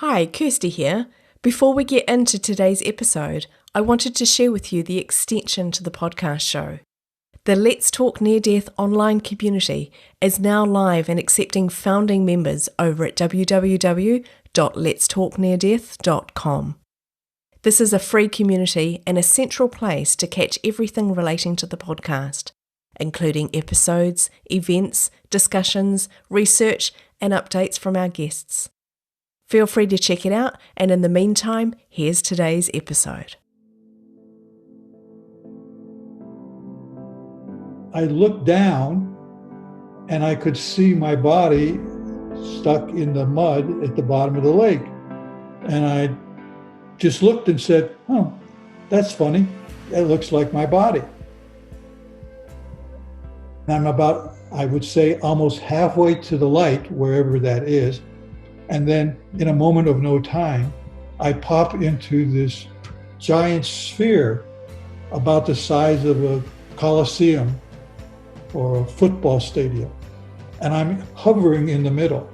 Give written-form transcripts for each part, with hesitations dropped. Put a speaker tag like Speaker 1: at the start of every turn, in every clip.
Speaker 1: Hi, Kirsty here. Before we get into today's episode, I wanted to share with you the extension to the podcast show. The Let's Talk Near Death online community is now live and accepting founding members over at www.letstalkneardeath.com. This is a free community and a central place to catch everything relating to the podcast, including episodes, events, discussions, research, and updates from our guests. Feel free to check it out, and in the meantime, here's today's episode.
Speaker 2: I looked down and I could see my body stuck in the mud at the bottom of the lake. And I just looked and said, "Oh, that's funny. It looks like my body." And I'm about, I would say, almost halfway to the light, wherever that is. And then in a moment of no time, I pop into this giant sphere about the size of a coliseum or a football stadium. And I'm hovering in the middle.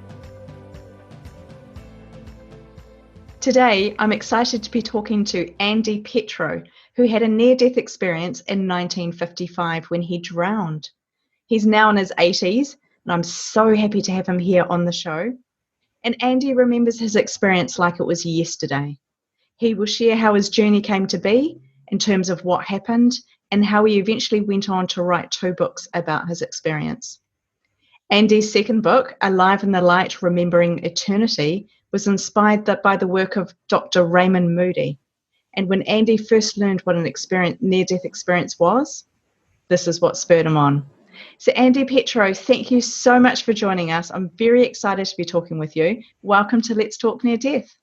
Speaker 3: Today, I'm excited to be talking to Andy Petro, who had a near-death experience in 1955 when he drowned. He's now in his 80s, and I'm so happy to have him here on the show. And Andy remembers his experience like it was yesterday. He will share how his journey came to be in terms of what happened and how he eventually went on to write 2 books about his experience. Andy's second book, Alive in the Light, Remembering Eternity, was inspired by the work of Dr. Raymond Moody. And when Andy first learned what an near-death experience was, this is what spurred him on. So Andy Petro, thank you so much for joining us. I'm very excited to be talking with you. Welcome to Let's Talk Near Death.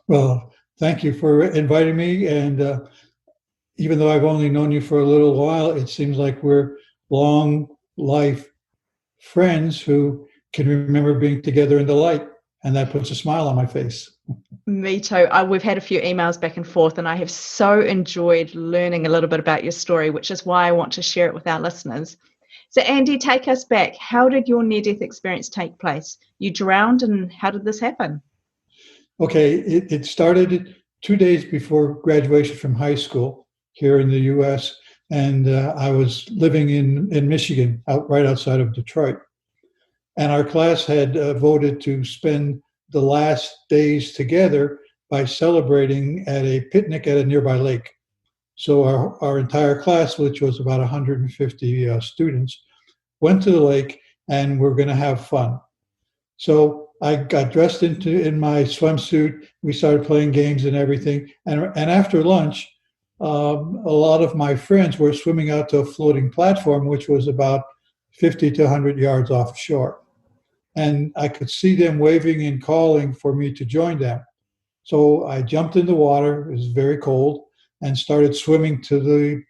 Speaker 2: Well, thank you for inviting me. And even though I've only known you for a little while, it seems like we're long life friends who can remember being together in the light. And that puts a smile on my face.
Speaker 3: Me too. We've had a few emails back and forth, and I have so enjoyed learning a little bit about your story, which is why I want to share it with our listeners. So Andy, take us back. How did your near-death experience take place? You drowned, and how did this happen?
Speaker 2: Okay, it started 2 days before graduation from high school here in the U.S., and I was living in Michigan, right outside of Detroit. And our class had voted to spend the last days together by celebrating at a picnic at a nearby lake. So our entire class, which was about 150 students, went to the lake and we're going to have fun. So I got dressed in my swimsuit. We started playing games and everything. And after lunch, a lot of my friends were swimming out to a floating platform, which was about 50 to 100 yards offshore. And I could see them waving and calling for me to join them. So I jumped in the water. It was very cold, and started swimming to the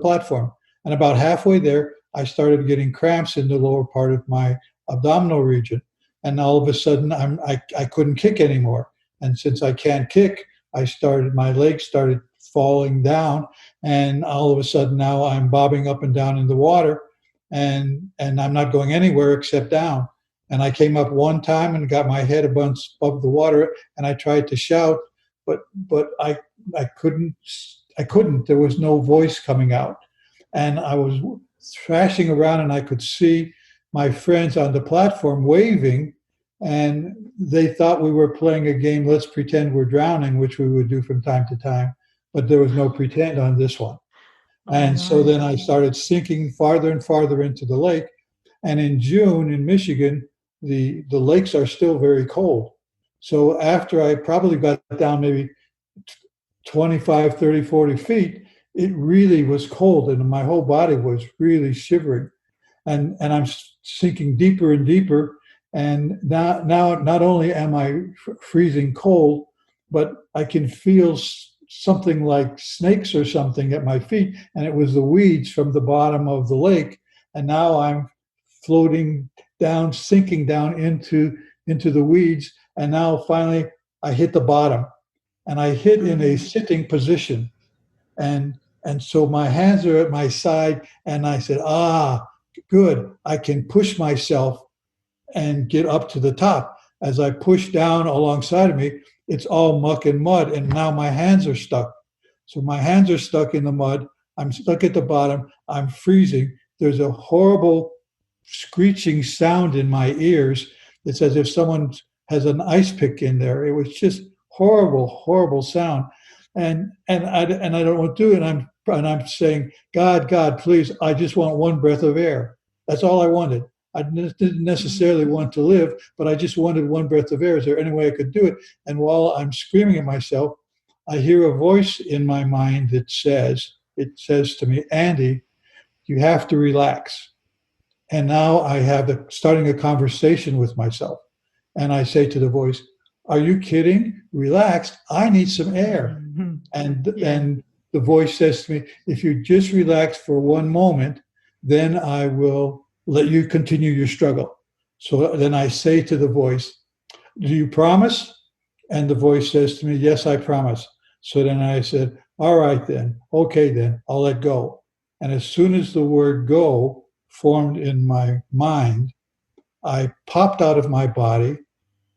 Speaker 2: platform. And about halfway there, I started getting cramps in the lower part of my abdominal region. And all of a sudden, I couldn't kick anymore. And since I can't kick, my legs started falling down. And all of a sudden now I'm bobbing up and down in the water, and I'm not going anywhere except down. And I came up one time and got my head above the water, and I tried to shout, but I couldn't. There was no voice coming out. And I was thrashing around, and I could see my friends on the platform waving, and they thought we were playing a game, let's pretend we're drowning, which we would do from time to time, but there was no pretend on this one. And so then I started sinking farther and farther into the lake. And in June in Michigan, the lakes are still very cold. So after I probably got down maybe 25, 30, 40 feet, it really was cold, and my whole body was really shivering. And I'm sinking deeper and deeper. And now not only am I freezing cold, but I can feel something like snakes or something at my feet. And it was the weeds from the bottom of the lake. And now I'm floating down, sinking down into the weeds. And now finally I hit the bottom. And I hit in a sitting position. And so my hands are at my side, and I said, good, I can push myself and get up to the top. As I push down alongside of me, it's all muck and mud, and now my hands are stuck. So my hands are stuck in the mud. I'm stuck at the bottom. I'm freezing. There's a horrible screeching sound in my ears. It's as if someone has an ice pick in there. It was just horrible, horrible sound. And I don't know what to do. And I'm saying, God, please, I just want one breath of air. That's all I wanted. I didn't necessarily want to live, but I just wanted one breath of air. Is there any way I could do it? And while I'm screaming at myself, I hear a voice in my mind that says to me, Andy, you have to relax. And now I have starting a conversation with myself. And I say to the voice, are you kidding? Relax. I need some air.
Speaker 3: Mm-hmm.
Speaker 2: And the voice says to me, if you just relax for one moment, then I will let you continue your struggle. So then I say to the voice, do you promise? And the voice says to me, yes, I promise. So then I said, all right then, okay then, I'll let go. And as soon as the word go formed in my mind, I popped out of my body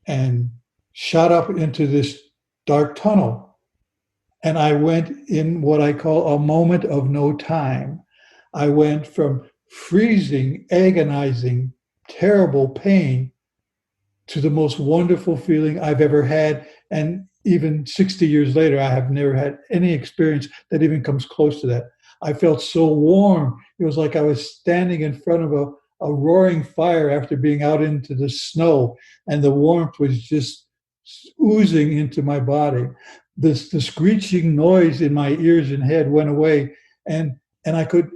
Speaker 2: and shot up into this dark tunnel. And I went in what I call a moment of no time. I went from freezing, agonizing, terrible pain to the most wonderful feeling I've ever had. And even 60 years later, I have never had any experience that even comes close to that. I felt so warm. It was like I was standing in front of a roaring fire after being out into the snow, and the warmth was just oozing into my body. The screeching noise in my ears and head went away, and I could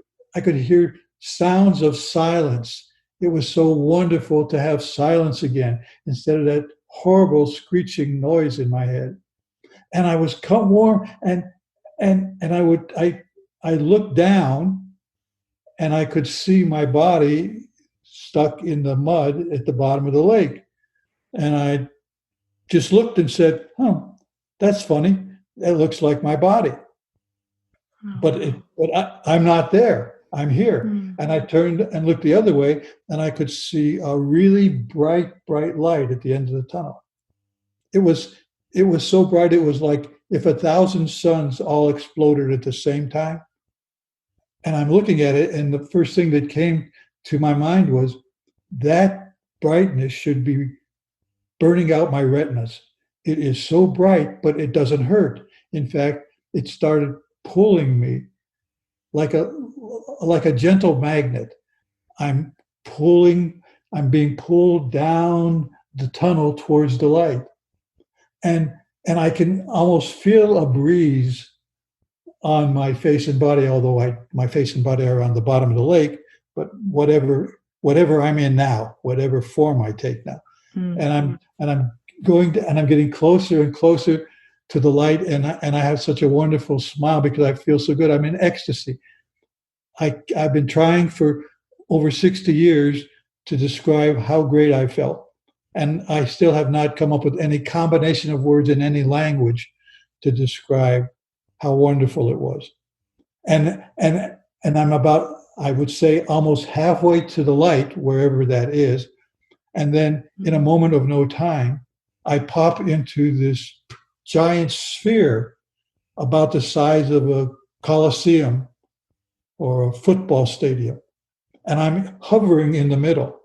Speaker 2: hear sounds of silence. It was so wonderful to have silence again instead of that horrible screeching noise in my head. And I was warm, and I looked down, and I could see my body stuck in the mud at the bottom of the lake. And I just looked and said, that's funny. It looks like my body. But I'm not there. I'm here. And I turned and looked the other way, and I could see a really bright light at the end of the tunnel. It was so bright, it was like if 1,000 suns all exploded at the same time. And I'm looking at it, and the first thing that came to my mind was that brightness should be burning out my retinas. It is so bright, but it doesn't hurt. In fact, it started pulling me like a gentle magnet. I'm being pulled down the tunnel towards the light. And I can almost feel a breeze on my face and body, although my face and body are on the bottom of the lake, but whatever I'm in now, whatever form I take now. And I'm getting closer and closer to the light, and I have such a wonderful smile because I feel so good. I'm in ecstasy. I've been trying for over 60 years to describe how great I felt. And I still have not come up with any combination of words in any language to describe how wonderful it was. And I'm about, I would say, almost halfway to the light, wherever that is. And then in a moment of no time, I pop into this giant sphere about the size of a coliseum or a football stadium. And I'm hovering in the middle.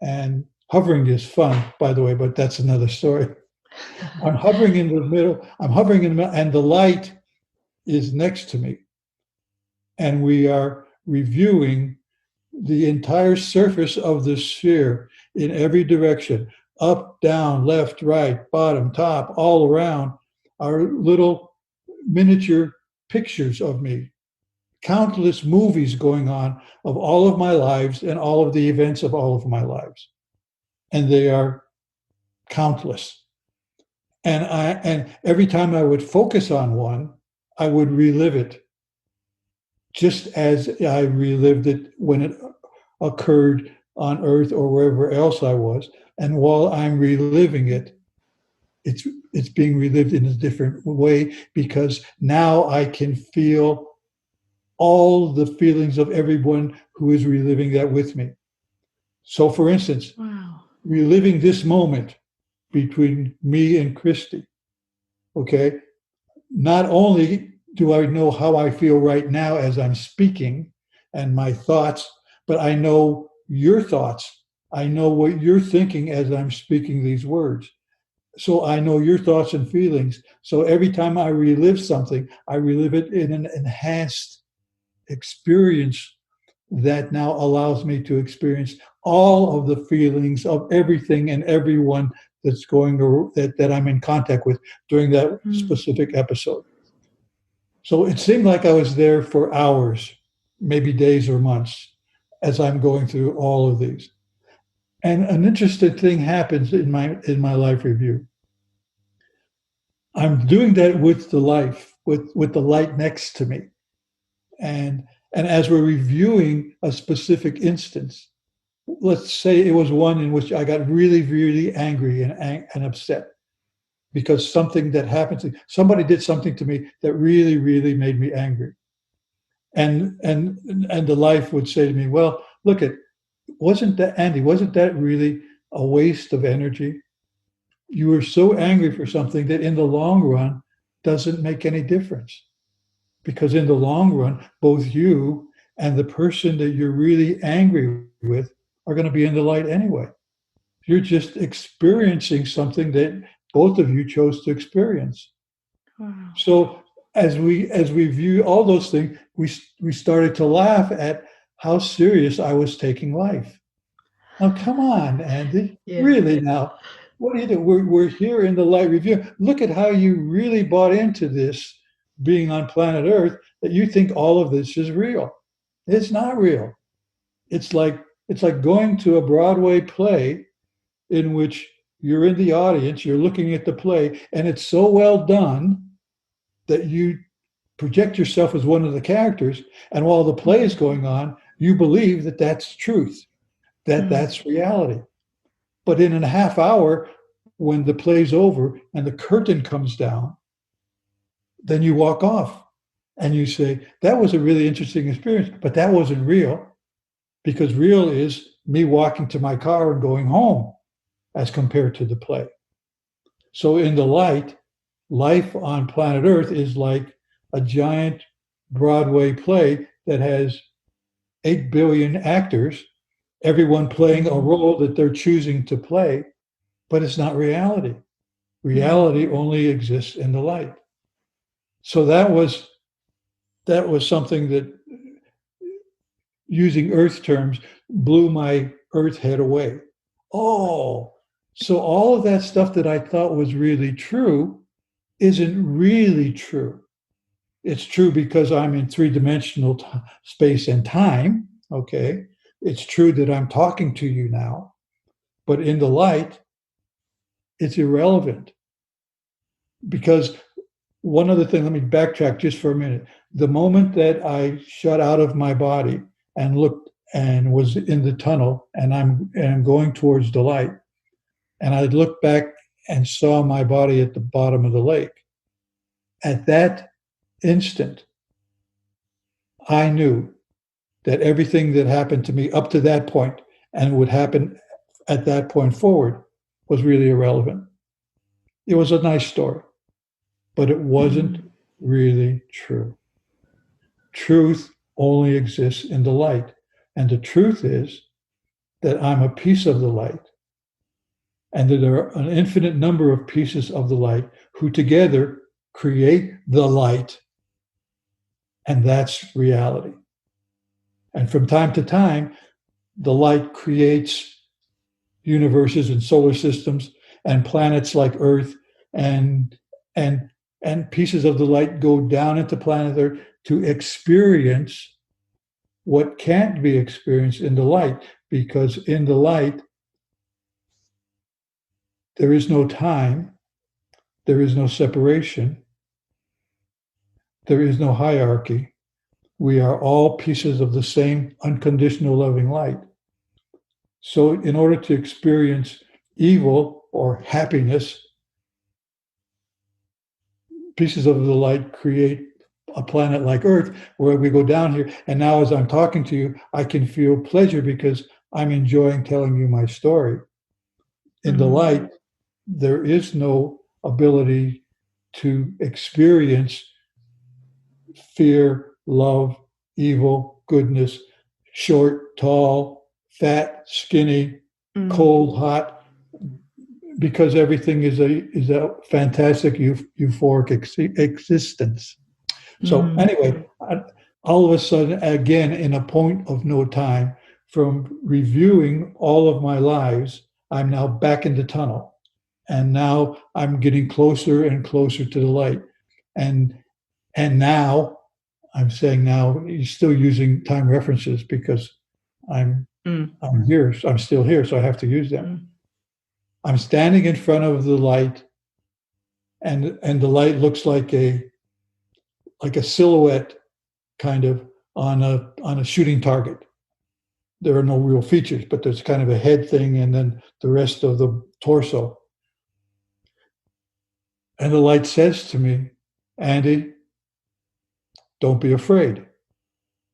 Speaker 2: And hovering is fun, by the way, but that's another story. I'm hovering in the middle, and the light is next to me. And we are reviewing the entire surface of the sphere in every direction, up, down, left, right, bottom, top, all around, are little miniature pictures of me. Countless movies going on of all of my lives and all of the events of all of my lives. And they are countless. And every time I would focus on one, I would relive it, just as I relived it when it occurred on Earth or wherever else I was. And while I'm reliving it, it's being relived in a different way, because now I can feel all the feelings of everyone who is reliving that with me. So, for instance, reliving this moment between me and Christy. Okay. Not only do I know how I feel right now as I'm speaking and my thoughts, but I know your thoughts. I know what you're thinking as I'm speaking these words. So I know your thoughts and feelings. So every time I relive something, I relive it in an enhanced experience that now allows me to experience all of the feelings of everything and everyone that's that I'm in contact with during that specific episode. So it seemed like I was there for hours, maybe days or months, as I'm going through all of these. And an interesting thing happens in my life review. I'm doing that with the with the light next to me. And as we're reviewing a specific instance, let's say it was one in which I got really, really angry and upset because something that happened somebody did something to me that really, really made me angry. And the life would say to me, well, look wasn't that really a waste of energy? You were so angry for something that in the long run doesn't make any difference. Because in the long run, both you and the person that you're really angry with are going to be in the light anyway. You're just experiencing something that both of you chose to experience. Wow. So as we view all those things, we started to laugh at how serious I was taking life. Now, come on, Andy. Yeah. Really now. What do you do? We're here in the light review. Look at how you really bought into this being on planet Earth, that you think all of this is real. It's not real. It's like going to a Broadway play in which you're in the audience, you're looking at the play, and it's so well done that you project yourself as one of the characters, and while the play is going on, you believe that that's truth, that that's reality. But in a half hour, when the play's over and the curtain comes down, then you walk off and you say, that was a really interesting experience, but that wasn't real, because real is me walking to my car and going home as compared to the play. So in the light, life on planet Earth is like a giant Broadway play that has 8 billion actors, everyone playing a role that they're choosing to play, but it's not reality. Reality only exists in the light. So that was something that, using Earth terms, blew my Earth head away. Oh, so all of that stuff that I thought was really true isn't really true. It's true because I'm in three-dimensional space and time, okay? It's true that I'm talking to you now, but in the light, it's irrelevant. Because one other thing, let me backtrack just for a minute. The moment that I shut out of my body and looked and was in the tunnel and I'm going towards the light, and I looked back and saw my body at the bottom of the lake, at that instant, I knew that everything that happened to me up to that point and would happen at that point forward was really irrelevant. It was a nice story, but it wasn't really true. Truth only exists in the light. And the truth is that I'm a piece of the light, and that there are an infinite number of pieces of the light who together create the light. And that's reality. And from time to time, the light creates universes and solar systems and planets like Earth, and pieces of the light go down into planet Earth to experience what can't be experienced in the light, because in the light, there is no time, there is no separation, there is no hierarchy. We are all pieces of the same unconditional loving light. So in order to experience evil or happiness, pieces of the light create a planet like Earth, where we go down here. And now as I'm talking to you, I can feel pleasure because I'm enjoying telling you my story. In the light, there is no ability to experience fear, love, evil, goodness, short, tall, fat, skinny, cold, hot, because everything is a fantastic euphoric existence. So anyway, all of a sudden, again, in a point of no time, from reviewing all of my lives, I'm now back in the tunnel. And now I'm getting closer and closer to the light. And now, I'm saying now, he's still using time references because I'm here. So I'm still here, so I have to use them. I'm standing in front of the light, and the light looks like a silhouette, kind of on a shooting target. There are no real features, but there's kind of a head thing, and then the rest of the torso. And the light says to me, "Andy, don't be afraid."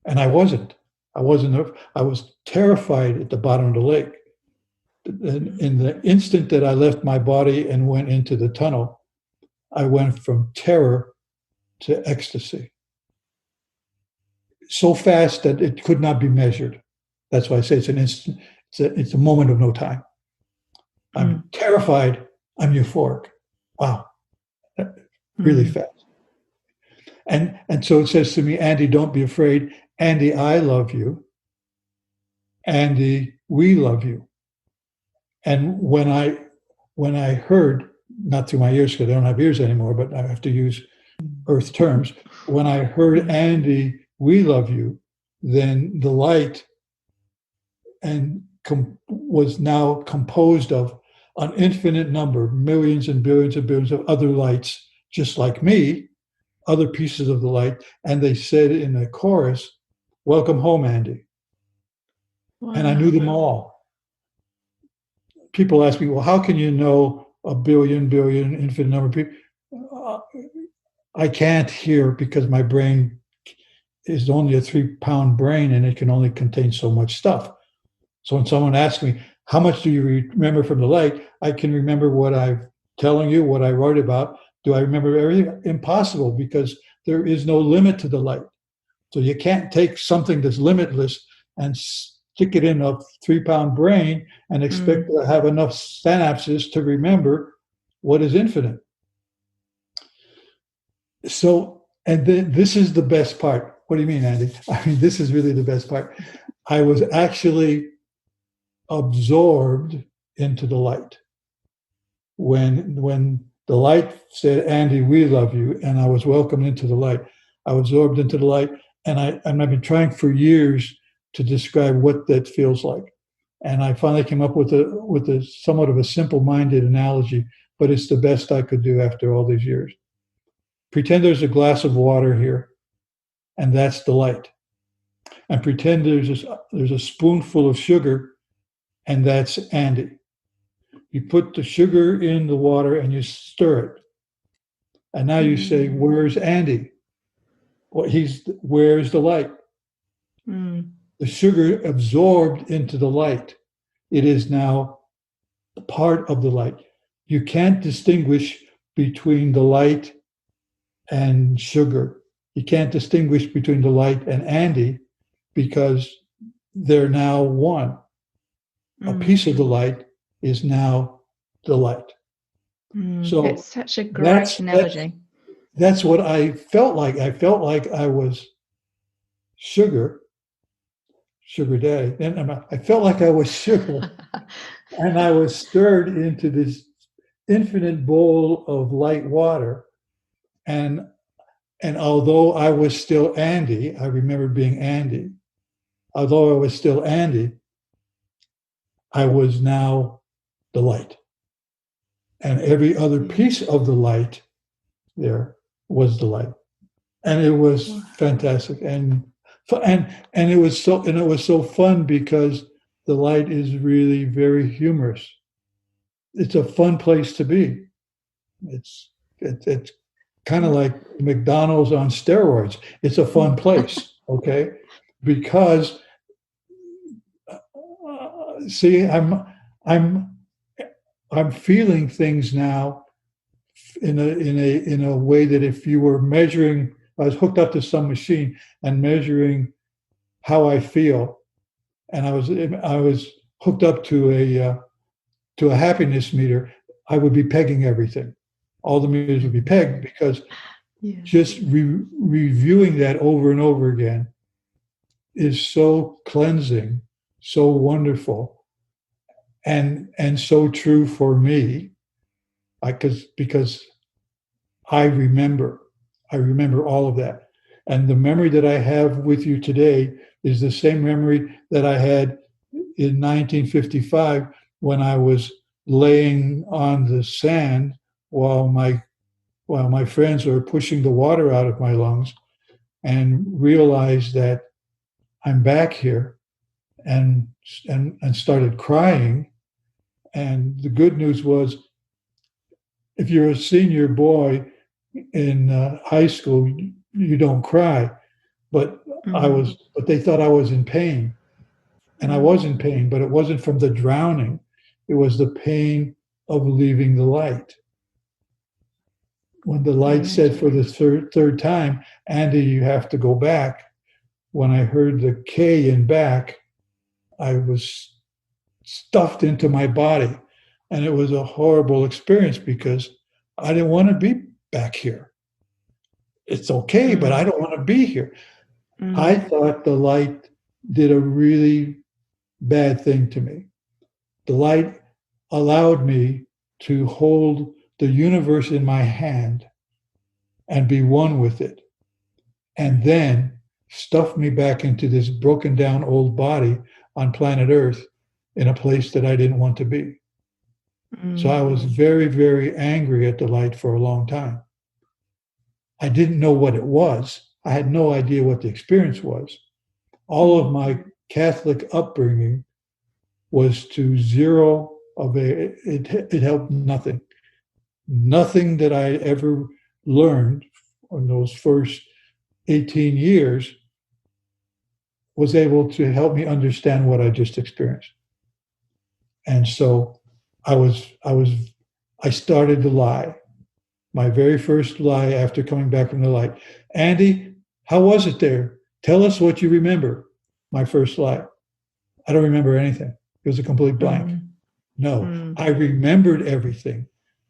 Speaker 2: And I wasn't. I was terrified at the bottom of the lake. In the instant that I left my body and went into the tunnel, I went from terror to ecstasy. So fast that it could not be measured. That's why I say it's an instant. It's a moment of no time. I'm terrified. I'm euphoric. Wow. Really fast. And so it says to me, "Andy, don't be afraid. Andy, I love you. Andy, we love you." And when I heard, not through my ears because I don't have ears anymore, but I have to use earth terms. When I heard, "Andy, we love you," then the light was now composed of an infinite number, millions and billions and billions of other lights, just like me, other pieces of the light. And they said in a chorus, "Welcome home, Andy." Wow. And I knew them all. People ask me, "Well, how can you know a billion, infinite number of people?" I can't hear because my brain is only a 3-pound brain and it can only contain so much stuff. So when someone asks me, "How much do you remember from the light?" I can remember what I'm telling you, what I wrote about. Do I remember everything? Impossible, because there is no limit to the light. So you can't take something that's limitless and stick it in a 3-pound brain and expect to have enough synapses to remember what is infinite. So, and then this is the best part. What do you mean, Andy? I mean, this is really the best part. I was actually absorbed into the light. When the light said, "Andy, we love you," and I was welcomed into the light, I was absorbed into the light, and I've been trying for years to describe what that feels like. And I finally came up with a somewhat of a simple-minded analogy, but it's the best I could do after all these years. Pretend there's a glass of water here, and that's the light. And pretend there's a spoonful of sugar, and that's Andy. You put the sugar in the water and you stir it. And now you say, "Where's Andy?" Well, where's the light? The sugar absorbed into the light. It is now part of the light. You can't distinguish between the light and sugar. You can't distinguish between the light and Andy because they're now one. A piece of the light is now the light. So
Speaker 3: that's such a great analogy.
Speaker 2: That's what I felt like. I felt like I was sugar daddy. And I felt like I was sugar. And I was stirred into this infinite bowl of light water. And although I was still Andy, I remember being Andy. Although I was still Andy, I was now the light. And every other piece of the light there was the light. And it was fantastic. And it was so fun because the light is really very humorous. It's a fun place to be. It's kind of like McDonald's on steroids. It's a fun place, okay? Because see, I'm I'm feeling things now in a way that if you were measuring, I was hooked up to some machine and measuring how I feel, and I was hooked up to a happiness meter. I would be pegging everything. All the meters would be pegged because just reviewing that over and over again is so cleansing, so wonderful, and so true for me. Because I remember all of that, and the memory that I have with you today is the same memory that I had in 1955 when I was laying on the sand while my friends were pushing the water out of my lungs, and realized that I'm back here, and started crying. And the good news was, if you're a senior boy in high school, you don't cry. But but they thought I was in pain, and I was in pain. But it wasn't from the drowning; it was the pain of leaving the light. When the light said for the third time, "Andy, you have to go back," when I heard the K in back, I was stuffed into my body. And it was a horrible experience because I didn't want to be back here. It's okay, but I don't want to be here. I thought the light did a really bad thing to me. The light allowed me to hold the universe in my hand and be one with it, and then stuffed me back into this broken down old body on planet Earth in a place that I didn't want to be. So I was very, very angry at the light for a long time. I didn't know what it was. I had no idea what the experience was. All of my Catholic upbringing was to zero of it helped nothing. Nothing that I ever learned in those first 18 years was able to help me understand what I just experienced. And so I started to lie. My very first lie after coming back from the light. Andy, how was it there? Tell us what you remember. My first lie. I don't remember anything. It was a complete blank. No, I remembered everything.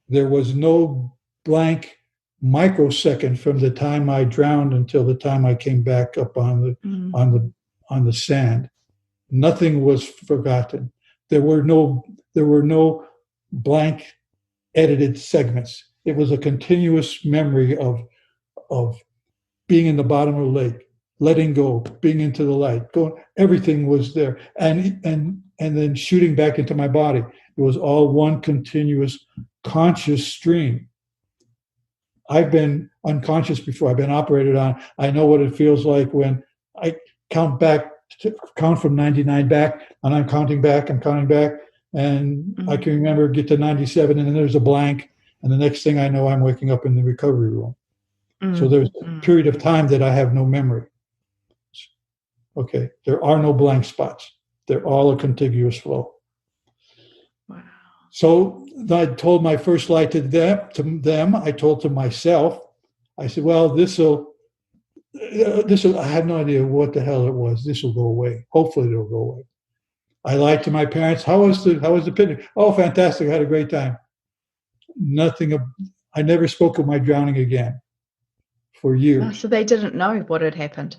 Speaker 2: There was no blank microsecond from the time I drowned until the time I came back up on the sand. Nothing was forgotten. There were no blank edited segments. It was a continuous memory of being in the bottom of the lake, letting go, being into the light, going. Everything was there, and then shooting back into my body. It was all one continuous conscious stream. I've been unconscious before. I've been operated on. I know what it feels like when I count from 99 back, and I'm counting back, and I can remember get to 97, and then there's a blank, and the next thing I know, I'm waking up in the recovery room. So there's a period of time that I have no memory. Okay, there are no blank spots. They're all a contiguous flow.
Speaker 3: Wow.
Speaker 2: So I told my first lie to them. I told to myself. I said, "Well, this'll. I have no idea what the hell it was. This will go away. Hopefully, it'll go away." I lied to my parents. How was the picnic? Oh, fantastic! I had a great time. Nothing. I never spoke of my drowning again for years.
Speaker 3: Oh, so they didn't know what had happened.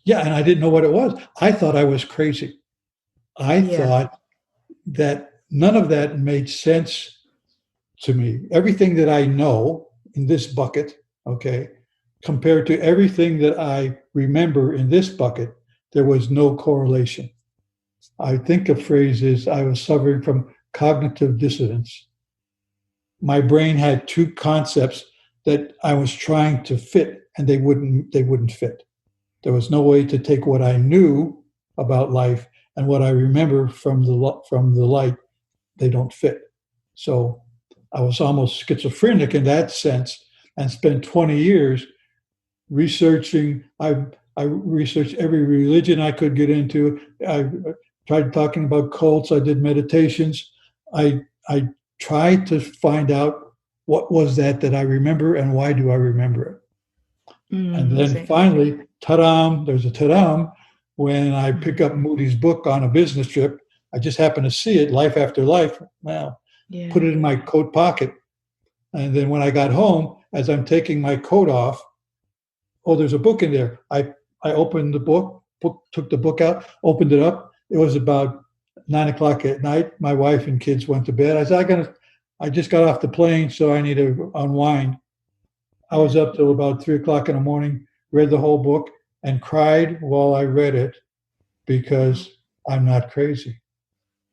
Speaker 2: Yeah, and I didn't know what it was. I thought I was crazy. I thought that none of that made sense to me. Everything that I know in this bucket, okay, compared to everything that I remember in this bucket, there was no correlation. I think a phrase is I was suffering from cognitive dissonance. My brain had two concepts that I was trying to fit, and they wouldn't fit. There was no way to take what I knew about life and what I remember from the light. They don't fit. So I was almost schizophrenic in that sense, and spent 20 years researching. I researched every religion I could get into. I tried talking about cults. I did meditations. I try to find out what was that I remember and why do I remember it. And then
Speaker 3: Exactly.
Speaker 2: finally, ta-da, there's a ta-da, when I pick up Moody's book on a business trip. I just happen to see it, Life After Life. Well,
Speaker 3: Yeah.
Speaker 2: put it in my coat pocket. And then when I got home, as I'm taking my coat off, oh, there's a book in there. I opened the book, took the book out, opened it up. It was about 9 o'clock at night. My wife and kids went to bed. I said, I just got off the plane, so I need to unwind. I was up till about 3 o'clock in the morning, read the whole book, and cried while I read it because I'm not crazy.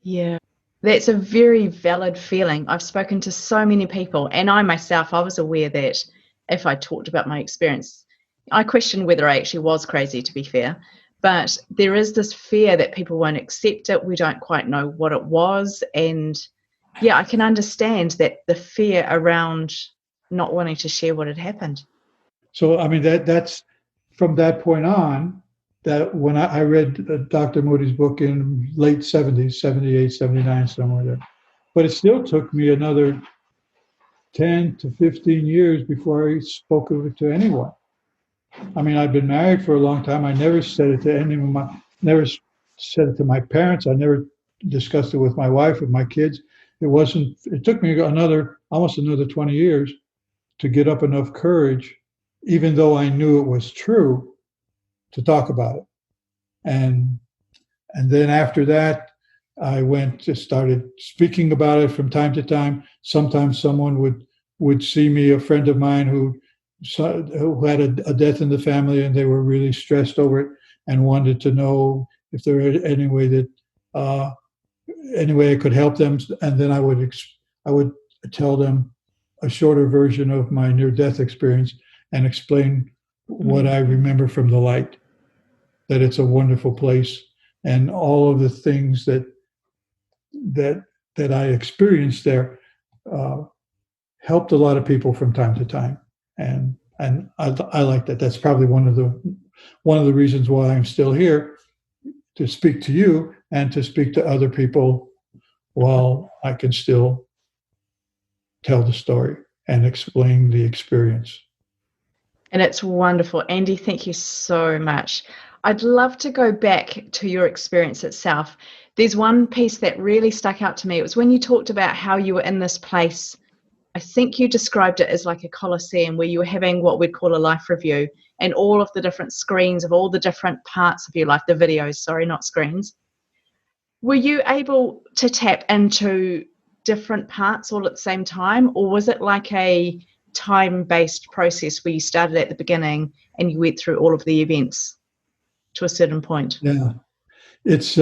Speaker 3: Yeah. That's a very valid feeling. I've spoken to so many people, and I myself, I was aware that if I talked about my experience, I questioned whether I actually was crazy, to be fair. But there is this fear that people won't accept it. We don't quite know what it was. And yeah, I can understand that the fear around not wanting to share what had happened.
Speaker 2: So, I mean, that's from that point on, that when I read Dr. Moody's book in late 70s, 78, 79, somewhere there. But it still took me another 10 to 15 years before I spoke of it to anyone. I mean, I've been married for a long time. I never said it to never said it to my parents. I never discussed it with my wife, with my kids. It took me almost another 20 years to get up enough courage, even though I knew it was true, to talk about it. And then after that, I started speaking about it from time to time. Sometimes someone would see me, a friend of mine who had a death in the family, and they were really stressed over it and wanted to know if there were any way I could help them. And then I would tell them a shorter version of my near-death experience and explain what I remember from the light, that it's a wonderful place, and all of the things that I experienced there helped a lot of people from time to time, and I like that. That's probably one of the reasons why I'm still here, to speak to you and to speak to other people while I can still tell the story and explain the experience.
Speaker 3: And it's wonderful. Andy, thank you so much. I'd love to go back to your experience itself. There's one piece that really stuck out to me. It was when you talked about how you were in this place. I think you described it as like a coliseum where you were having what we'd call a life review, and all of the different screens of all the different parts of your life, the videos, sorry, not screens. Were you able to tap into different parts all at the same time, or was it like a time-based process where you started at the beginning and you went through all of the events to a certain point?
Speaker 2: Yeah, it's.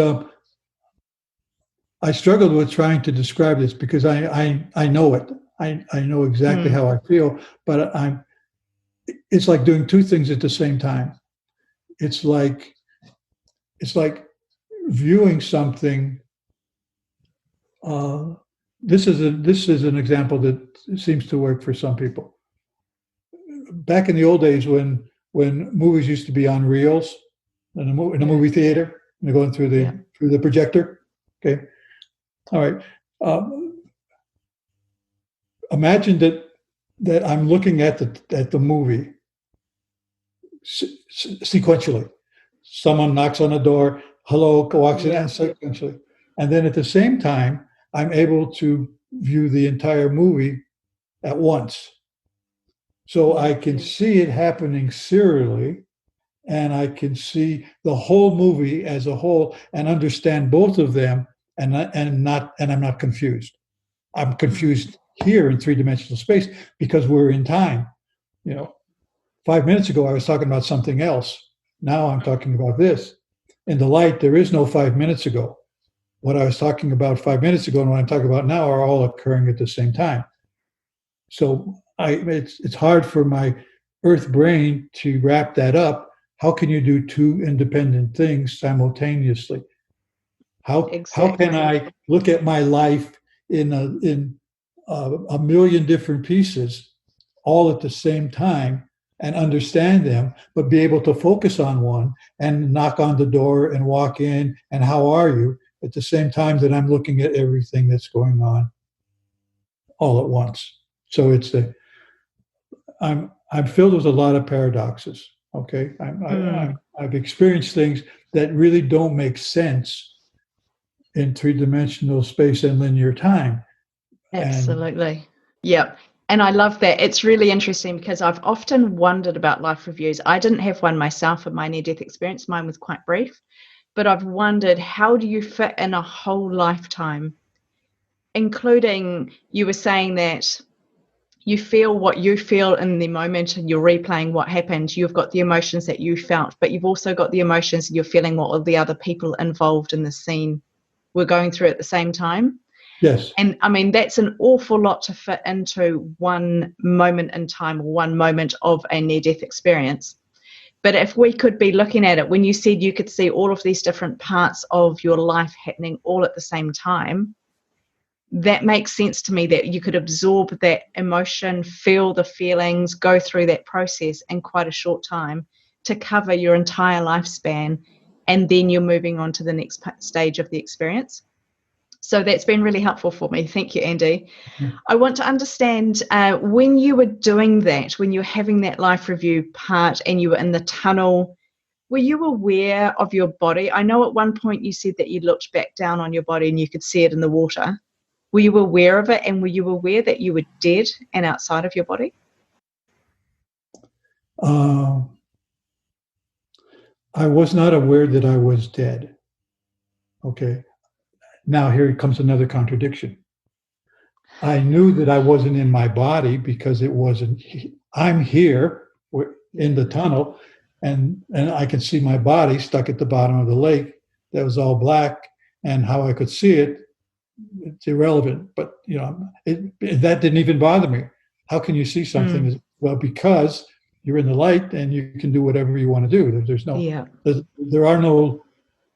Speaker 2: I struggled with trying to describe this because I know it. I know exactly how I feel, but it's like doing two things at the same time. It's like viewing something. This is an example that seems to work for some people. Back in the old days, when movies used to be on reels in a movie theater, and they're going through the projector. Okay, all right. Imagine that I'm looking at the movie sequentially. Someone knocks on the door, hello, walks in, and sequentially. And then at the same time, I'm able to view the entire movie at once. So I can see it happening serially, and I can see the whole movie as a whole and understand both of them, and I'm not confused. I'm confused here in three-dimensional space because we're in time. 5 minutes ago I was talking about something else. Now I'm talking about this. In the light, there is no 5 minutes ago. What I was talking about 5 minutes ago and what I'm talking about now are all occurring at the same time. So it's hard for my earth brain to wrap that up. How can you do two independent things simultaneously? How can I look at my life in a million different pieces all at the same time and understand them, but be able to focus on one and knock on the door and walk in and how are you at the same time that I'm looking at everything that's going on all at once. So I'm filled with a lot of paradoxes. Okay, I've experienced things that really don't make sense in three-dimensional space and linear time.
Speaker 3: Absolutely. Yeah. And I love that. It's really interesting because I've often wondered about life reviews. I didn't have one myself in my near-death experience. Mine was quite brief. But I've wondered, how do you fit in a whole lifetime? Including, you were saying that you feel what you feel in the moment and you're replaying what happened. You've got the emotions that you felt, but you've also got the emotions you're feeling what all the other people involved in the scene were going through at the same time.
Speaker 2: Yes.
Speaker 3: And I mean, that's an awful lot to fit into one moment in time, or one moment of a near-death experience. But if we could be looking at it, when you said you could see all of these different parts of your life happening all at the same time, that makes sense to me, that you could absorb that emotion, feel the feelings, go through that process in quite a short time to cover your entire lifespan. And then you're moving on to the next stage of the experience. So that's been really helpful for me. Thank you, Andy. I want to understand, when you were doing that, when you were having that life review part and you were in the tunnel, were you aware of your body? I know at one point you said that you looked back down on your body and you could see it in the water. Were you aware of it, and were you aware that you were dead and outside of your body?
Speaker 2: I was not aware that I was dead. Okay. Now here comes another contradiction. I knew that I wasn't in my body because it wasn't. I'm here in the tunnel, and I can see my body stuck at the bottom of the lake that was all black, and how I could see it, it's irrelevant. But that didn't even bother me. How can you see something? Well, because you're in the light and you can do whatever you want to do. There are no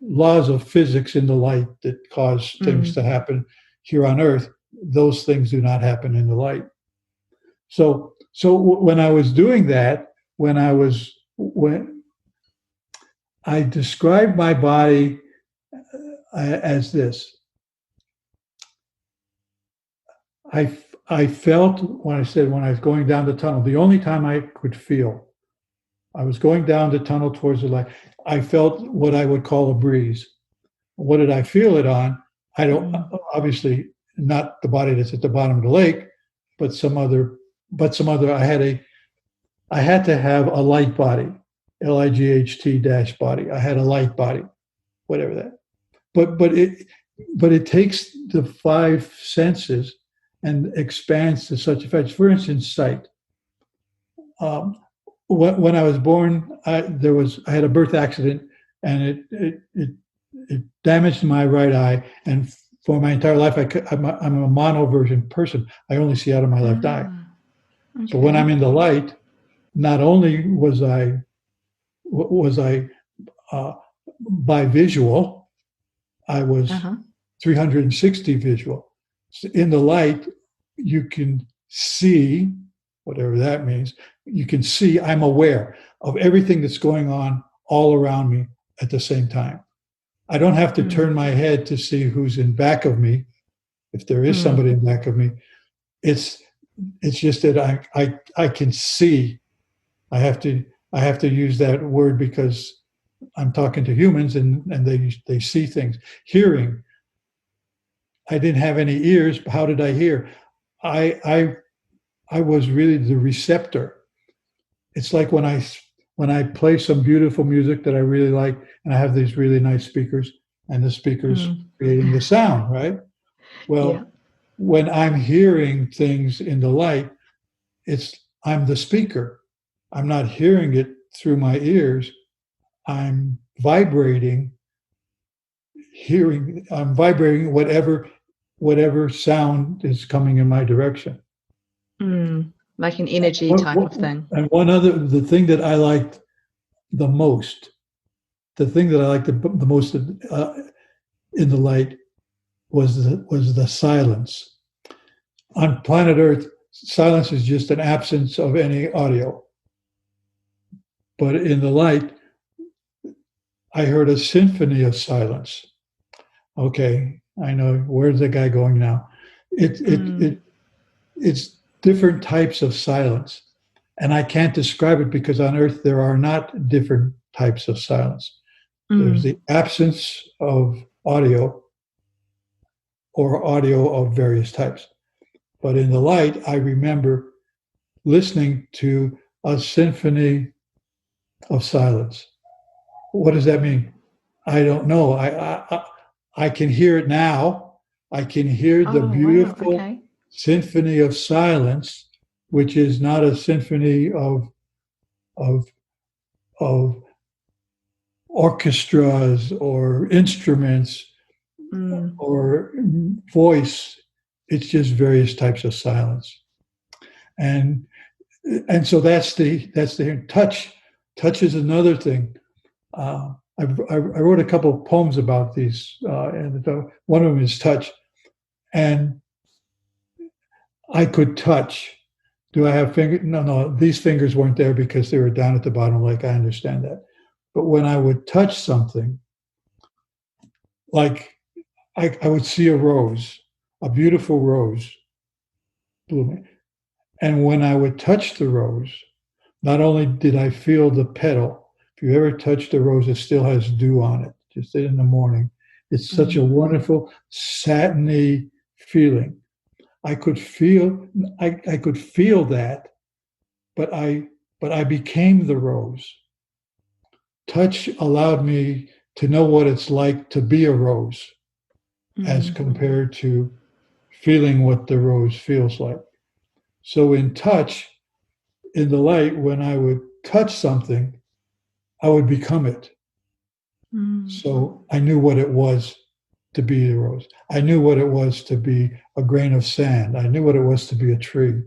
Speaker 2: laws of physics in the light that cause things to happen here on Earth. Those things do not happen in the light. So when I was doing that, when I described my body as this, I felt when I was going down the tunnel, the only time I could feel, I was going down the tunnel towards the light. I felt what I would call a breeze. What did I feel it on? I don't, obviously not the body that's at the bottom of the lake, but some other, I had to have a light body, LIGHT body. I had a light body, whatever that. But it takes the five senses and expands to such effects. For instance, sight. When I was born, I had a birth accident, and it damaged my right eye. And for my entire life, I'm a monoversion person. I only see out of my left eye. Okay. So when I'm in the light, not only was I bivisual, I was 360 visual. So in the light, you can see, whatever that means. You can see, I'm aware of everything that's going on all around me at the same time. I don't have to turn my head to see who's in back of me, if there is somebody in back of me. It's just that I can see. I have to use that word because I'm talking to humans and they see things. Hearing. I didn't have any ears, but how did I hear? I was really the receptor. It's like when I play some beautiful music that I really like, and I have these really nice speakers, and the speakers creating the sound, right? Well, when I'm hearing things in the light, I'm the speaker. I'm not hearing it through my ears. I'm vibrating, I'm vibrating whatever sound is coming in my direction.
Speaker 3: Like an energy type of thing.
Speaker 2: And the thing that I liked the most, the most in the light was the silence. On planet Earth, silence is just an absence of any audio. But in the light, I heard a symphony of silence. Okay, I know, where's the guy going now? it's different types of silence. And I can't describe it because on earth there are not different types of silence. There's the absence of audio or audio of various types. But in the light, I remember listening to a symphony of silence. What does that mean? I don't know. I can hear it now. I can hear the beautiful symphony of silence, which is not a symphony of orchestras or instruments or voice. It's just various types of silence, and so that's the touch. Touch is another thing. I wrote a couple of poems about these, and one of them is touch. And I could touch. Do I have fingers? No, these fingers weren't there because they were down at the bottom, like I understand that. But when I would touch something, like I would see a rose, a beautiful rose blooming. And when I would touch the rose, not only did I feel the petal, if you ever touched a rose, it still has dew on it, just in the morning. It's such a wonderful, satiny feeling. I could feel that, but I became the rose. Touch allowed me to know what it's like to be a rose, as compared to feeling what the rose feels like. So in touch, in the light, when I would touch something, I would become it. So I knew what it was to be a rose. I knew what it was to be a grain of sand. I knew what it was to be a tree.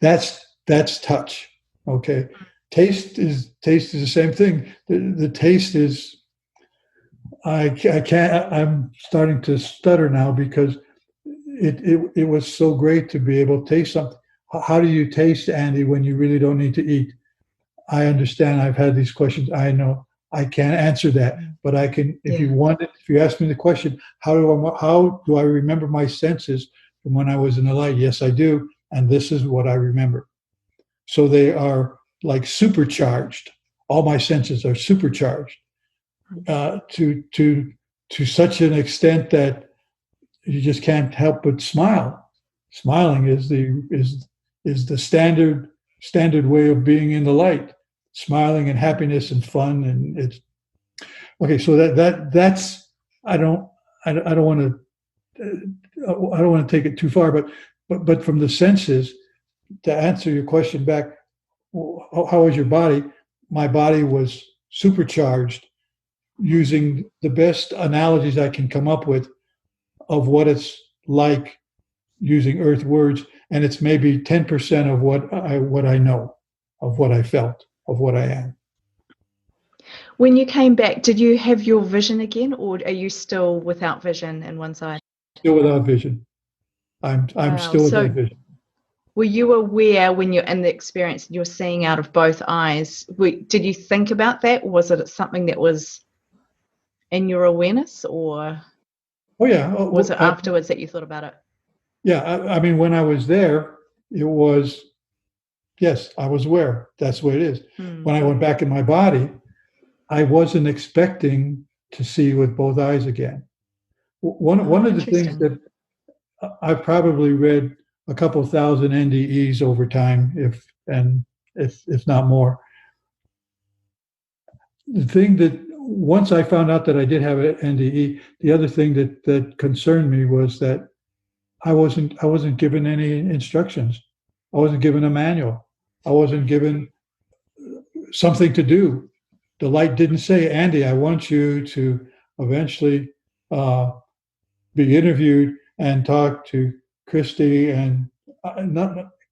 Speaker 2: That's touch. Okay. Taste is the same thing. The taste is. I can't. I'm starting to stutter now because it was so great to be able to taste something. How do you taste, Andy, when you really don't need to eat? I understand. I've had these questions. I know I can't answer that, but I can. If you want it, if you ask me the question, how do I remember my senses from when I was in the light? Yes, I do, and this is what I remember. So they are like supercharged. All my senses are supercharged to such an extent that you just can't help but smile. Smiling is the standard way of being in the light. Smiling and happiness and fun, and it's okay. So that's I don't want to take it too far, but from the senses, to answer your question back, how was your body? My body was supercharged, using the best analogies I can come up with of what it's like using earth words, and it's maybe 10% of what I know, of what I felt, of what I am.
Speaker 3: When you came back, did you have your vision again, or are you still without vision in one side?
Speaker 2: Still without vision. I'm still without vision.
Speaker 3: Were you aware when you're in the experience you're seeing out of both eyes? Did you think about that? Was it something that was in your awareness, or was it afterwards that you thought about it?
Speaker 2: Yeah, I mean, when I was there, it was, yes, I was aware. That's the way it is. When I went back in my body, I wasn't expecting to see with both eyes again. One of the things that I've probably read a couple thousand NDEs over time, if not more. The thing that once I found out that I did have an NDE, the other thing that concerned me was that I wasn't given any instructions. I wasn't given a manual. I wasn't given something to do. The light didn't say, Andy, I want you to eventually be interviewed and talk to Christy, and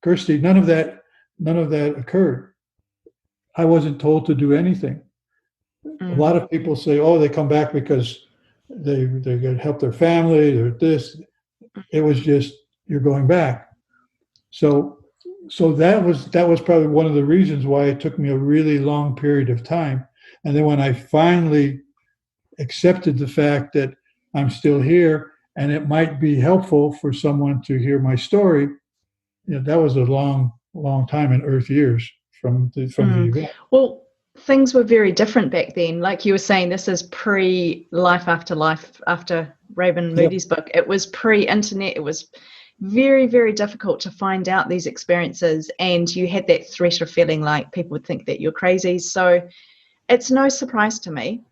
Speaker 2: Kirsty. None of that occurred. I wasn't told to do anything. A lot of people say, "Oh, they come back because they're going to help their family. They're this." It was just, you're going back. So that was probably one of the reasons why it took me a really long period of time. And then when I finally accepted the fact that I'm still here and it might be helpful for someone to hear my story. That was a long, long time in Earth years from the event.
Speaker 3: Well, things were very different back then. Like you were saying, this is pre-Life after Raven Moody's book. It was pre-internet. It was very, very difficult to find out these experiences, and you had that threat of feeling like people would think that you're crazy. So it's no surprise to me.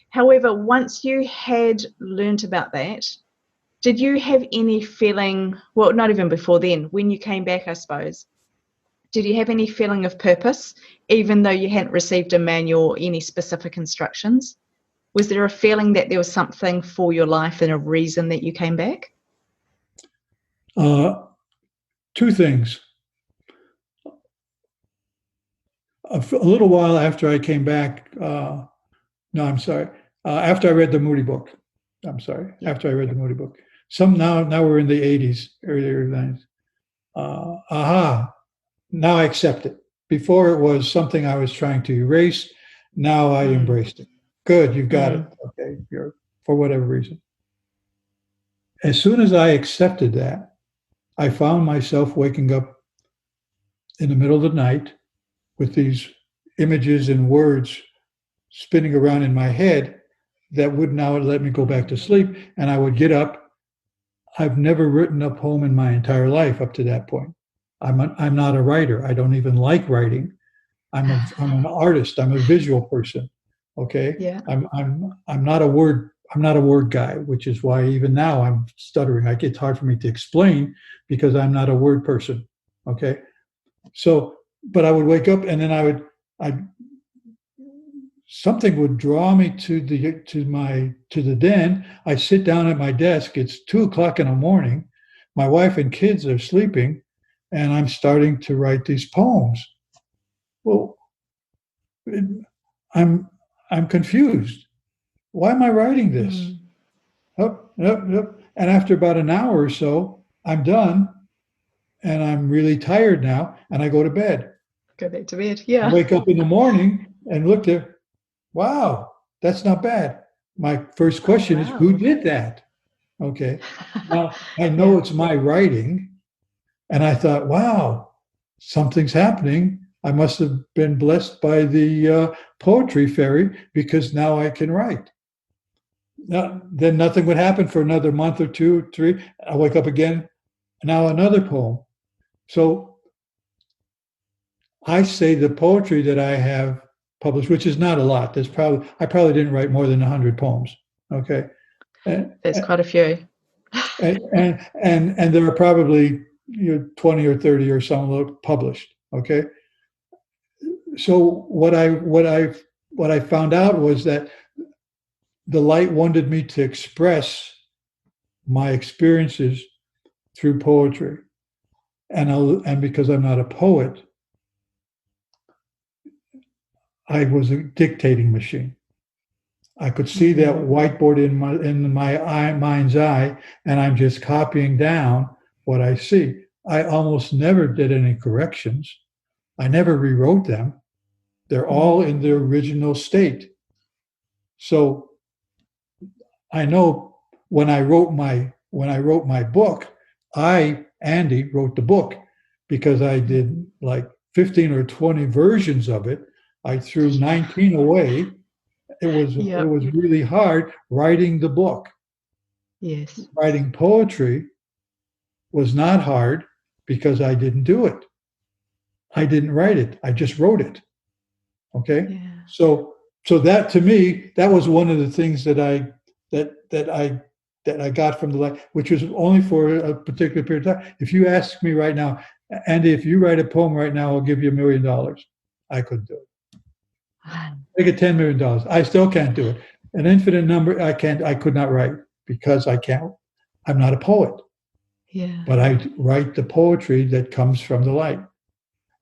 Speaker 3: However, once you had learnt about that, did you have any feeling, well, not even before then, when you came back, I suppose, did you have any feeling of purpose, even though you hadn't received a manual or any specific instructions? Was there a feeling that there was something for your life and a reason that you came back?
Speaker 2: Two things. A little while after I came back, after I read the Moody book. After I read the Moody book. Now we're in the 80s, earlier 90s. Now I accept it. Before it was something I was trying to erase. Now I embraced it. Good, you've got it. Okay, for whatever reason. As soon as I accepted that, I found myself waking up in the middle of the night with these images and words spinning around in my head that would now let me go back to sleep. And I would get up. I've never written a poem in my entire life up to that point. I'm not a writer. I don't even like writing. I'm an artist. I'm a visual person. Okay.
Speaker 3: Yeah.
Speaker 2: I'm not a word guy, which is why even now I'm stuttering. It's hard for me to explain because I'm not a word person. Okay. So, but I would wake up and then something would draw me to the den. I sit down at my desk. It's 2:00 in the morning. My wife and kids are sleeping, and I'm starting to write these poems. Well, I'm confused. Why am I writing this? Yep. And after about an hour or so, I'm done, and I'm really tired now, and I go to bed.
Speaker 3: Go back to bed. Yeah.
Speaker 2: I wake up in the morning and look there. Wow, that's not bad. My first question is, who did that? Okay. Now, I know it's my writing. And I thought, wow, something's happening. I must have been blessed by the poetry fairy because now I can write. Now, then nothing would happen for another month or 2, 3. I wake up again. Now another poem. So I say the poetry that I have published, which is not a lot. I probably didn't write more than 100 poems. Okay.
Speaker 3: There's quite a few.
Speaker 2: and there are probably 20 or 30 or some published. Okay. So what I found out was that the light wanted me to express my experiences through poetry, and because I'm not a poet, I was a dictating machine. I could see that whiteboard in my mind's eye, and I'm just copying down what I see. I almost never did any corrections. I never rewrote them. They're all in their original state. So I know when I wrote my book, Andy, wrote the book because I did like 15 or 20 versions of it. I threw 19 away. It was really hard writing the book.
Speaker 3: Yes.
Speaker 2: Writing poetry was not hard because I didn't do it. I didn't write it. I just wrote it. Okay.
Speaker 3: Yeah.
Speaker 2: So that, to me, that was one of the things that I got from the life, which was only for a particular period of time. If you ask me right now, Andy, if you write a poem right now, I'll give you $1 million. I couldn't do it. Make it $10 million. I still can't do it. An infinite number, I could not write because I can't. I'm not a poet.
Speaker 3: Yeah.
Speaker 2: But I write the poetry that comes from the light.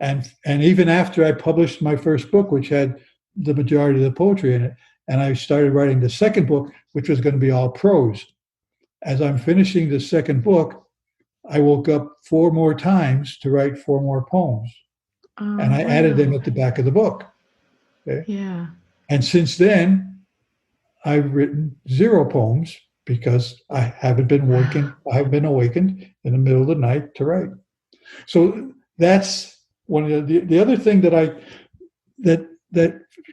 Speaker 2: And even after I published my first book, which had the majority of the poetry in it, and I started writing the second book, which was going to be all prose. As I'm finishing the second book, I woke up 4 more times to write 4 more poems. And I added them at the back of the book. Okay?
Speaker 3: Yeah.
Speaker 2: And since then, I've written 0 poems because I haven't been working. I have been awakened in the middle of the night to write. So that's one of the other thing that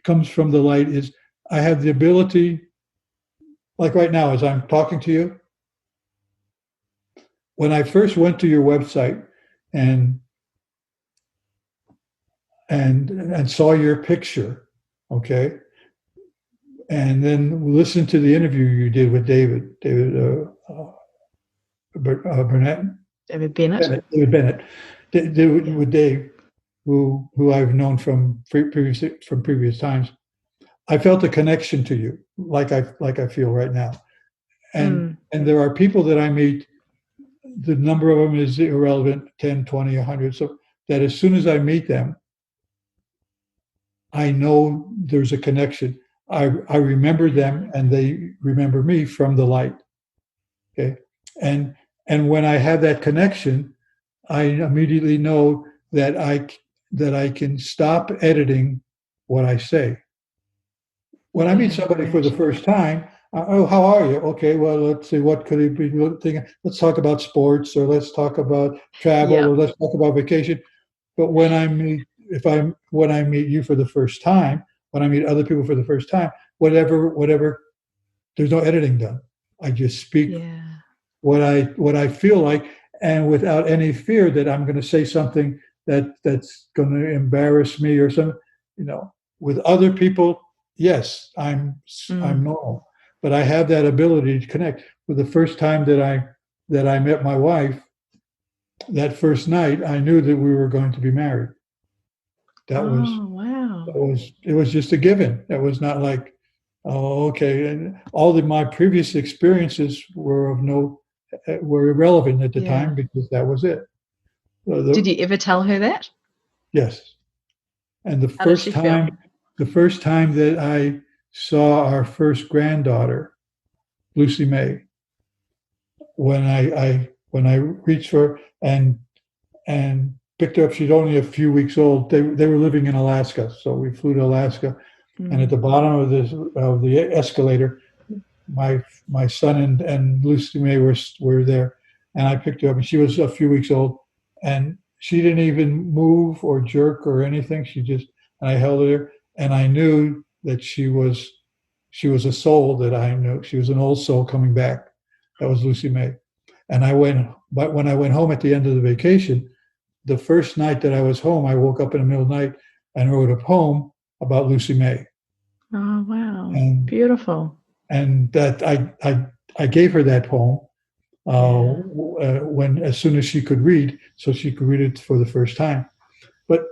Speaker 2: comes from the light is I have the ability, like right now as I'm talking to you. When I first went to your website and saw your picture, okay, and then listened to the interview you did with David Burnett,
Speaker 3: David Bennett.
Speaker 2: David Bennett, with Dave, who I've known from previous times. I felt a connection to you, like I feel right now, and there are people that I meet. The number of them is irrelevant, 10, 20, 100. So that as soon as I meet them, I know there's a connection. I remember them and they remember me from the light. Okay. And when I have that connection, I immediately know that I can stop editing what I say. When I meet somebody for the first time, oh, how are you? Okay, well, let's see, what could it be? Let's talk about sports, or let's talk about travel, or let's talk about vacation. But when I meet you for the first time, when I meet other people for the first time, whatever, there's no editing done. I just speak what I feel like, and without any fear that I'm going to say something that's going to embarrass me or something. With other people, yes, I'm normal, but I have that ability to connect. For the first time that I met my wife, that first night, I knew that we were going to be married. It was just a given. That was not like, oh, okay. And all of my previous experiences were irrelevant at the time because that was it.
Speaker 3: Did you ever tell her that?
Speaker 2: Yes. And the first time that I saw our first granddaughter, Lucy May, when I reached for her and picked her up, she's only a few weeks old. They were living in Alaska, so we flew to Alaska, and at the bottom of the escalator, my son and Lucy May were there, and I picked her up, and she was a few weeks old, and she didn't even move or jerk or anything. And I held her, and I knew that she was a soul that I knew. She was an old soul coming back. That was Lucy May. And but when I went home at the end of the vacation, the first night that I was home, I woke up in the middle of the night and wrote a poem about Lucy May.
Speaker 3: Oh, wow.
Speaker 2: And,
Speaker 3: beautiful.
Speaker 2: And that I gave her that poem as soon as she could read, so she could read it for the first time. But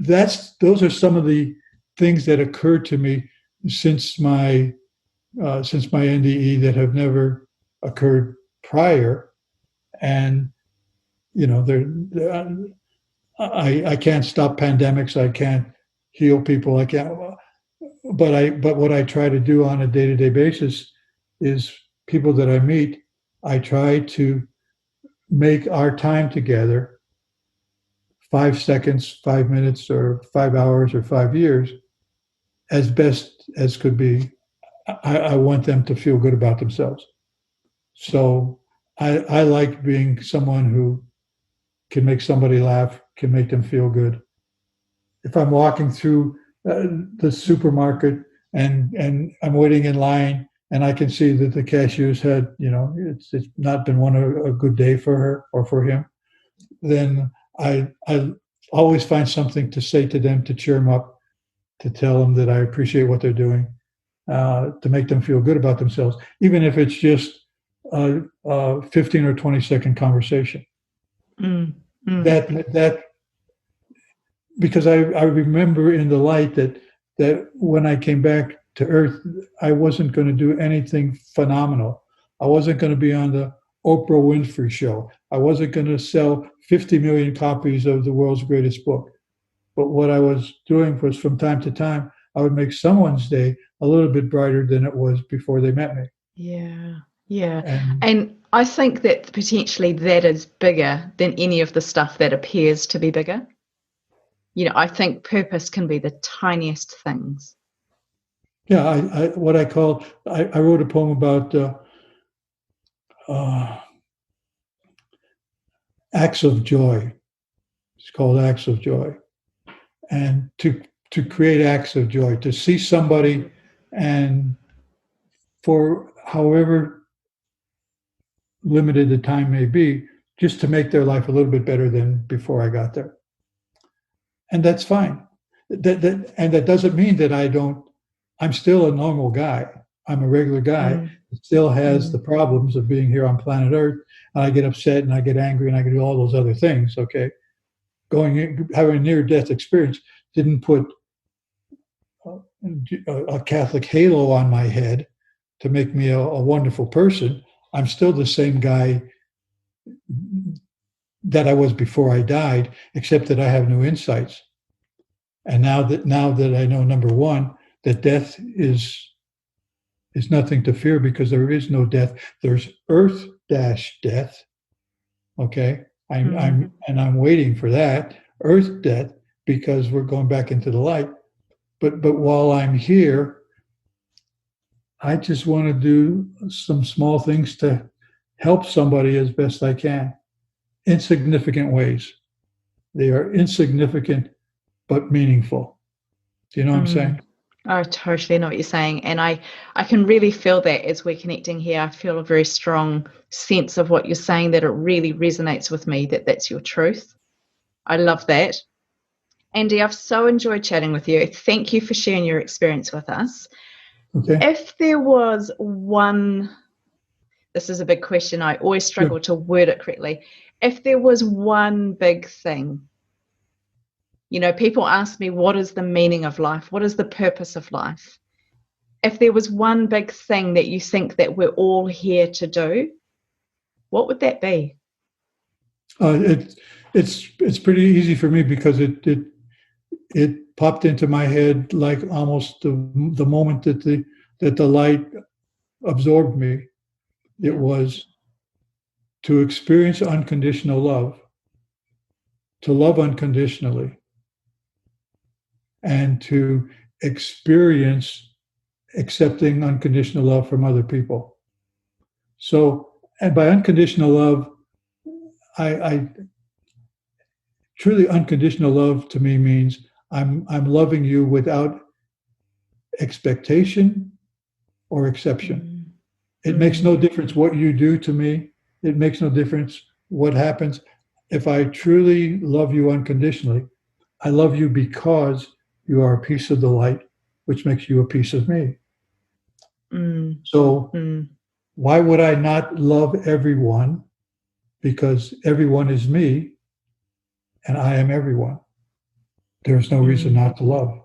Speaker 2: those are some of the things that occurred to me since my NDE that have never occurred prior, and I can't stop pandemics. I can't heal people. I can't. But what I try to do on a day-to-day basis is people that I meet, I try to make our time together 5 seconds, 5 minutes, or 5 hours, or 5 years as best as could be. I want them to feel good about themselves. So I like being someone who can make somebody laugh, can make them feel good. If I'm walking through the supermarket and I'm waiting in line and I can see that the cashier's had, it's not been a good day for her or for him, then I always find something to say to them to cheer them up, to tell them that I appreciate what they're doing, to make them feel good about themselves, even if it's just a 15 or 20-second conversation. That because I remember in the light that when I came back to Earth, I wasn't going to do anything phenomenal. I wasn't going to be on the Oprah Winfrey show. I wasn't going to sell 50 million copies of the world's greatest book. But what I was doing was, from time to time, I would make someone's day a little bit brighter than it was before they met me.
Speaker 3: Yeah. And I think that potentially that is bigger than any of the stuff that appears to be bigger. I think purpose can be the tiniest things.
Speaker 2: Yeah, I wrote a poem about acts of joy. It's called acts of joy. And to create acts of joy, to see somebody and for however limited the time may be, just to make their life a little bit better than before I got there. And that's fine. And that doesn't mean that I'm still a normal guy. I'm a regular guy that still has the problems of being here on planet Earth. And I get upset and I get angry and I can do all those other things, okay? Having a near-death experience didn't put a Catholic halo on my head to make me a wonderful person. I'm still the same guy that I was before I died, except that I have new insights. And now that I know, number one, that death is nothing to fear because there is no death. There's earth-death. Okay, I'm waiting for that earth death because we're going back into the light. But while I'm here, I just want to do some small things to help somebody as best I can. Insignificant ways. They are insignificant but meaningful. Do you know what I'm saying?
Speaker 3: I totally know what you're saying. And I can really feel that as we're connecting here. I feel a very strong sense of what you're saying, that it really resonates with me, that's your truth. I love that. Andy, I've so enjoyed chatting with you. Thank you for sharing your experience with us.
Speaker 2: Okay.
Speaker 3: If there was one, this is a big question, I always struggle to word it correctly. If there was one big thing, people ask me, what is the meaning of life? What is the purpose of life? If there was one big thing that you think that we're all here to do, what would that be?
Speaker 2: It's pretty easy for me because it popped into my head like almost the moment that the light absorbed me. It was to experience unconditional love, to love unconditionally, and to experience accepting unconditional love from other people. So, and by unconditional love, I truly unconditional love to me means I'm loving you without expectation or exception. It makes no difference what you do to me. It makes no difference what happens. If I truly love you unconditionally, I love you because you are a piece of the light, which makes you a piece of me. So why would I not love everyone? Because everyone is me and I am everyone. There's no reason not to love.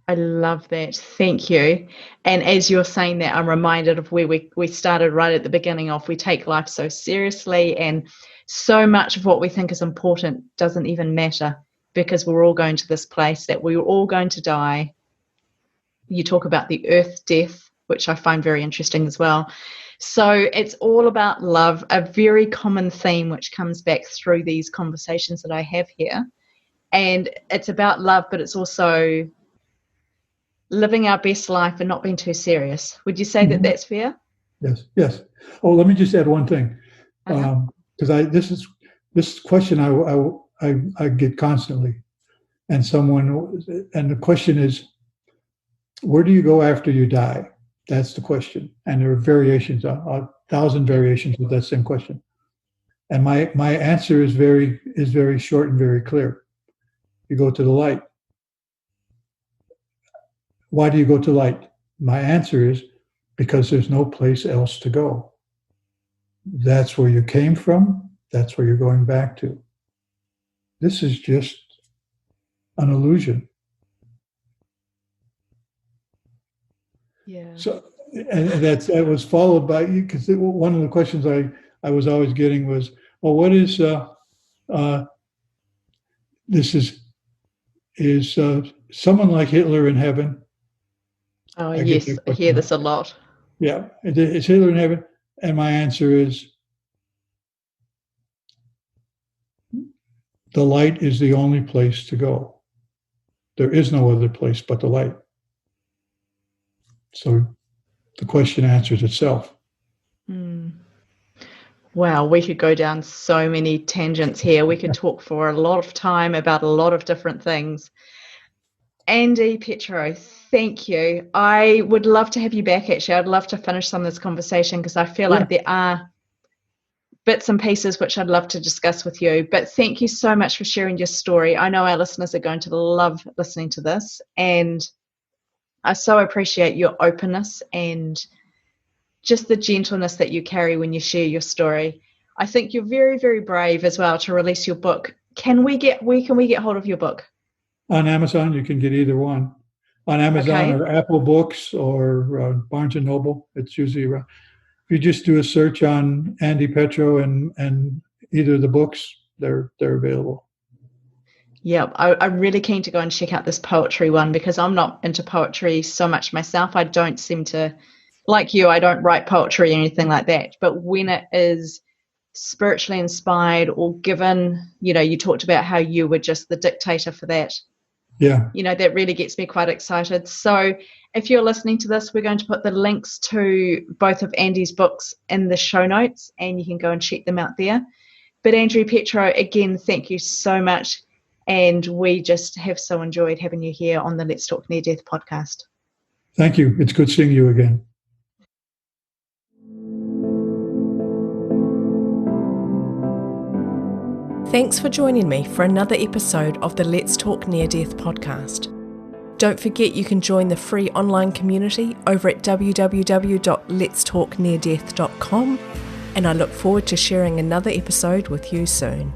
Speaker 3: I love that. Thank you. And as you're saying that, I'm reminded of where we started right at the beginning of, we take life so seriously, and so much of what we think is important doesn't even matter, because we're all going to this place that we're all going to die. You talk about the earth death, which I find very interesting as well. So it's all about love, a very common theme which comes back through these conversations that I have here. And it's about love, but it's also living our best life and not being too serious. Would you say that that's fair?
Speaker 2: Yes. Oh, let me just add one thing, because this question I get constantly, and the question is, where do you go after you die? That's the question, and there are variations, 1,000 variations of that same question. And my answer is very short and very clear. You go to the light. Why do you go to light? My answer is because there's no place else to go. That's where you came from. That's where you're going back to. This is just an illusion.
Speaker 3: Yeah.
Speaker 2: So, and that was followed by, because one of the questions I was always getting was, well, what is this is someone like Hitler in heaven?
Speaker 3: Oh, yes, I hear this a lot.
Speaker 2: Yeah, is Hitler in heaven? And my answer is, the light is the only place to go. There is no other place but the light. So the question answers itself.
Speaker 3: Wow, we could go down so many tangents here. We could talk for a lot of time about a lot of different things. NDE Petro, thank you. I would love to have you back, actually. I'd love to finish some of this conversation because I feel like there are bits and pieces which I'd love to discuss with you. But thank you so much for sharing your story. I know our listeners are going to love listening to this, and I so appreciate your openness and just the gentleness that you carry when you share your story. I think you're very, very brave as well to release your book. Where can we get hold of your book?
Speaker 2: On Amazon, you can get either one. On Amazon or Apple Books or Barnes & Noble. It's usually around. If you just do a search on Andy Petro and either of the books, they're available.
Speaker 3: Yeah, I'm really keen to go and check out this poetry one because I'm not into poetry so much myself. I don't seem to, like you, I don't write poetry or anything like that. But when it is spiritually inspired or given, you talked about how you were just the dictator for that.
Speaker 2: Yeah.
Speaker 3: That really gets me quite excited. So if you're listening to this, we're going to put the links to both of Andy's books in the show notes and you can go and check them out there. But Andrew Petro, again, thank you so much. And we just have so enjoyed having you here on the Let's Talk Near Death podcast.
Speaker 2: Thank you. It's good seeing you again.
Speaker 1: Thanks for joining me for another episode of the Let's Talk Near Death podcast. Don't forget you can join the free online community over at www.letstalkneardeath.com, and I look forward to sharing another episode with you soon.